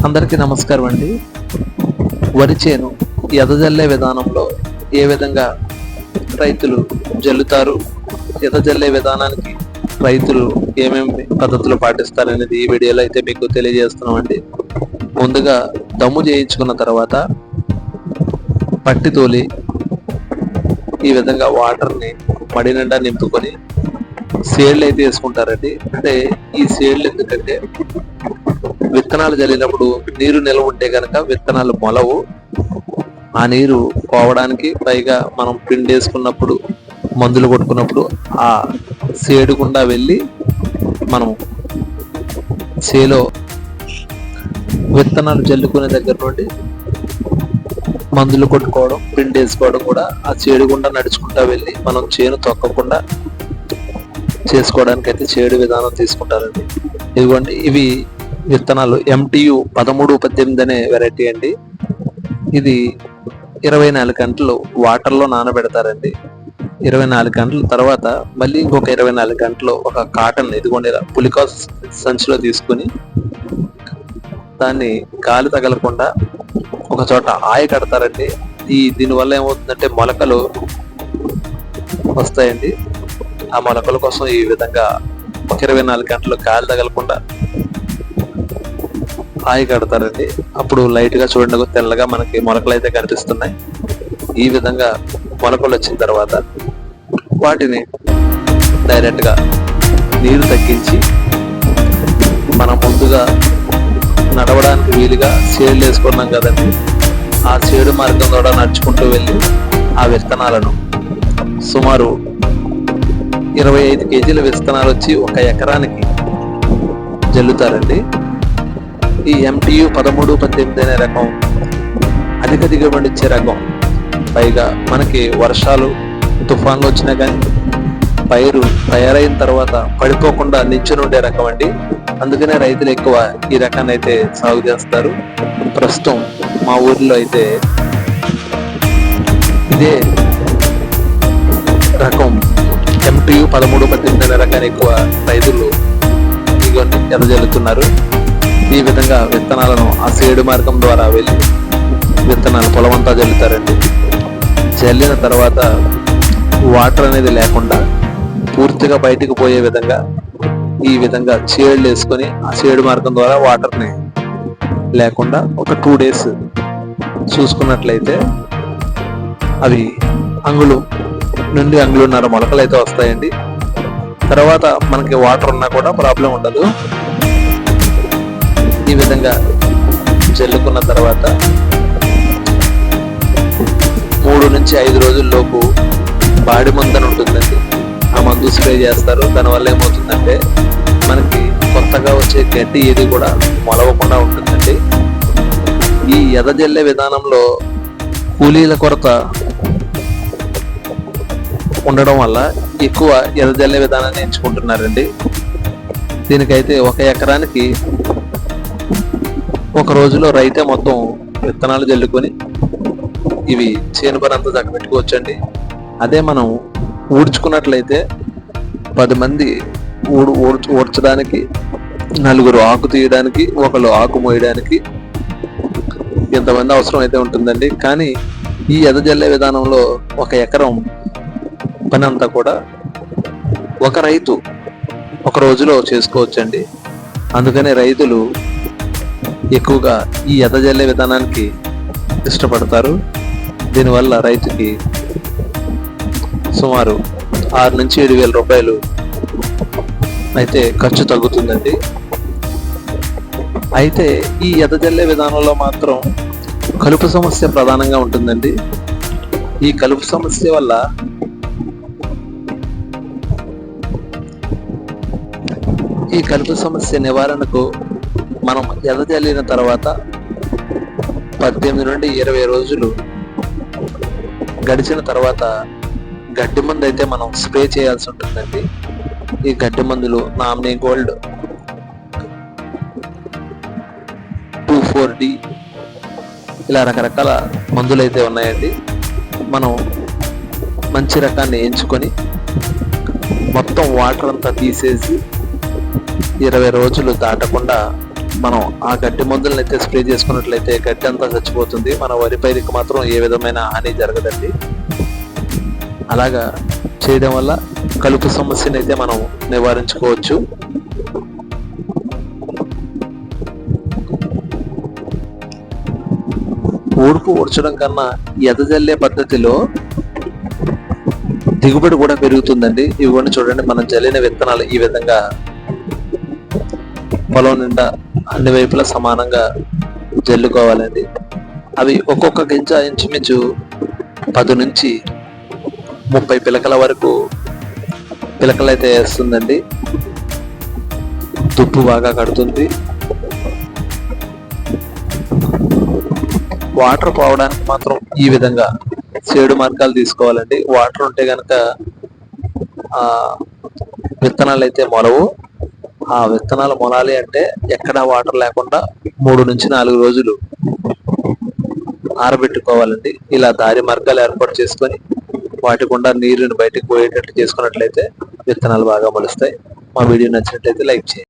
అందరికీ నమస్కారం అండి. వరి చేను ఎదజల్లే విధానంలో ఏ విధంగా రైతులు జల్లుతారు, ఎదజల్లే విధానానికి రైతులు ఏమేమి పద్ధతులు పాటిస్తారనేది ఈ వీడియోలో అయితే మీకు తెలియజేస్తున్నామండి. ముందుగా దమ్ము చేయించుకున్న తర్వాత పట్టి తోలి ఈ విధంగా వాటర్ని మడి నిండా నింపుకొని సేళ్ళు అయితే వేసుకుంటారండి. అంటే ఈ సేళ్ళు ఎందుకంటే విత్తనాలు జల్లినప్పుడు నీరు నిల్వ ఉంటే కనుక విత్తనాలు మొలవు. ఆ నీరు పోవడానికి, పైగా మనం పిండి వేసుకున్నప్పుడు, మందులు కొట్టుకున్నప్పుడు ఆ సేడు గుండా వెళ్ళి మనం చేలో విత్తనాలు జల్లుకునే దగ్గర నుండి మందులు కొట్టుకోవడం, పిండి వేసుకోవడం కూడా ఆ చేడు గుండా నడుచుకుంటా వెళ్ళి మనం చేను తొక్కకుండా చేసుకోవడానికి అయితే చేడు విధానం తీసుకుంటారండి. ఇదిగోండి, ఇవి విత్తనాలు MTU 1318 అనే వెరైటీ అండి. ఇది 24 గంటలు వాటర్లో నానబెడతారండి. 24 గంటల తర్వాత మళ్ళీ ఇంకొక 24 గంటలు ఒక కాటన్, ఇదిగోండి ఇలా పులికా సంచిలో తీసుకుని దాన్ని గాలి తగలకుండా ఒక చోట ఆయ కడతారండి. దీనివల్ల ఏమవుతుందంటే మొలకలు వస్తాయండి. ఆ మొలకల కోసం ఈ విధంగా ఒక 24 గంటలు గాలి తగలకుండా ఆయ కడతారండి. అప్పుడు లైట్ గా చూడండి, తెల్లగా మనకి మొలకలు అయితే కనిపిస్తున్నాయి. ఈ విధంగా మొలకలు వచ్చిన తర్వాత వాటిని డైరెక్ట్ గా నీరు తగ్గించి మనం ముందుగా నడవడానికి వీలుగా చేడు వేసుకున్నాం కదండి, ఆ చేడు మార్గం ద్వారా నడుచుకుంటూ వెళ్ళి ఆ విత్తనాలను సుమారు 25 కేజీల విత్తనాలు వచ్చి ఒక ఎకరానికి జల్లుతారండి. ఈ MTU 1318 అనే రకం అధిక దిగుబడి ఇచ్చే రకం. పైగా మనకి వర్షాలు, తుఫాన్లు వచ్చినా కానీ పైరు తయారైన తర్వాత పడిపోకుండా నిల్చుని ఉండే రకం అండి. అందుకనే రైతులు ఎక్కువ ఈ రకాన్ని అయితే సాగు చేస్తారు. ప్రస్తుతం మా ఊర్లో అయితే ఇదే రకం MTU 1318 అనే రకాన్ని ఎక్కువ రైతులు ఇదిగోండి ఎదజల్లుతున్నారు. ఈ విధంగా విత్తనాలను ఆ సేడు మార్గం ద్వారా వెళ్ళి విత్తనాలు పొలమంతా జల్లుతారండి. జల్లిన తర్వాత వాటర్ అనేది లేకుండా పూర్తిగా బయటికి పోయే విధంగా ఈ విధంగా చేళ్ళు వేసుకొని ఆ చేడు మార్గం ద్వారా వాటర్ని లేకుండా ఒక 2 days చూసుకున్నట్లయితే అవి అంగుళం నుండి అంగుళన్నర మొలకలు అయితే వస్తాయండి. తర్వాత మనకి వాటర్ ఉన్నా కూడా ప్రాబ్లం ఉండదు. ఈ విధంగా జల్లుకున్న తర్వాత 3 నుంచి 5 రోజుల్లోపు బాడి మందు అని ఉంటుందండి. ఆ మందు స్ప్రే చేస్తారు. దానివల్ల ఏమవుతుందంటే మనకి కొత్తగా వచ్చే గడ్డి ఏది కూడా మొలవకుండా ఉంటుందండి. ఈ ఎదజల్లే విధానంలో కూలీల కొరత ఉండడం వల్ల ఎక్కువ ఎదజల్లే విధానాన్ని ఎంచుకుంటున్నారండి. దీనికైతే ఒక ఎకరానికి ఒక రోజులో రైతే మొత్తం విత్తనాలు జల్లుకొని ఇవి చేను పని అంతా చక్కబెట్టుకోవచ్చండి. అదే మనం ఊడ్చుకున్నట్లయితే 10 మంది ఊడ్చడానికి, 4 ఆకు తీయడానికి, 1 ఆకు మోయడానికి ఎంతమంది అవసరం అయితే ఉంటుందండి. కానీ ఈ ఎదజల్లే విధానంలో ఒక ఎకరం పని అంతా కూడా ఒక రైతు ఒక రోజులో చేసుకోవచ్చండి. అందుకనే రైతులు ఎక్కువగా ఈ ఎదజల్లే విధానానికి ఇష్టపడతారు. దీనివల్ల రైతుకి సుమారు 6 నుంచి 7 వేల రూపాయలు అయితే ఖర్చు తగ్గుతుందండి. అయితే ఈ ఎదజల్లే విధానంలో మాత్రం కలుపు సమస్య ప్రధానంగా ఉంటుందండి. ఈ కలుపు సమస్య వల్ల ఈ కలుపు సమస్య నివారణకు మనం ఎదజల్లిన తర్వాత 18 నుండి 20 రోజులు గడిచిన తర్వాత గడ్డి మందు అయితే మనం స్ప్రే చేయాల్సి ఉంటుందండి. ఈ గడ్డి మందులు నామినీ గోల్డ్, 24D ఇలా రకరకాల మందులు అయితే ఉన్నాయండి. మనం మంచి రకాన్ని ఎంచుకొని మొత్తం వాటర్ అంతా తీసేసి 20 రోజులు దాటకుండా మనం ఆ గడ్డి మందులను అయితే స్ప్రే చేసుకున్నట్లయితే గడ్డి అంతా చచ్చిపోతుంది. మన వరి పైరుకి మాత్రం ఏ విధమైన హాని జరగదండి. అలాగా చేయడం వల్ల కలుపు సమస్యను అయితే మనం నివారించుకోవచ్చు. ఊడ్పు ఊడ్చడం కన్నా ఎదజల్లే పద్ధతిలో దిగుబడి కూడా పెరుగుతుందండి. ఇవన్నీ చూడండి, మనం జల్లిన విత్తనాలు ఈ విధంగా పొలం నిండా అన్ని వైపులా సమానంగా జల్లుకోవాలండి. అవి ఒక్కొక్క గింజ ఇంచుమించు 10 నుంచి 30 పిలకల వరకు పిలకలు అయితే వేస్తుందండి. తుప్పు బాగా కడుతుంది. వాటర్ పోవడానికి మాత్రం ఈ విధంగా సేడు మార్గాలు తీసుకోవాలండి. వాటర్ ఉంటే గనక విత్తనాలు అయితే మొలవు. ఆ విత్తనాలు మొలాలి అంటే ఎక్కడా వాటర్ లేకుండా 3 నుంచి 4 రోజులు ఆరబెట్టుకోవాలండి. ఇలా దారి మార్గాలు ఏర్పాటు చేసుకొని వాటి గుండా నీరుని బయటకు పోయేటట్టు చేసుకున్నట్లయితే విత్తనాలు బాగా మొలుస్తాయి. మా వీడియో నచ్చినట్లయితే లైక్ చేయండి.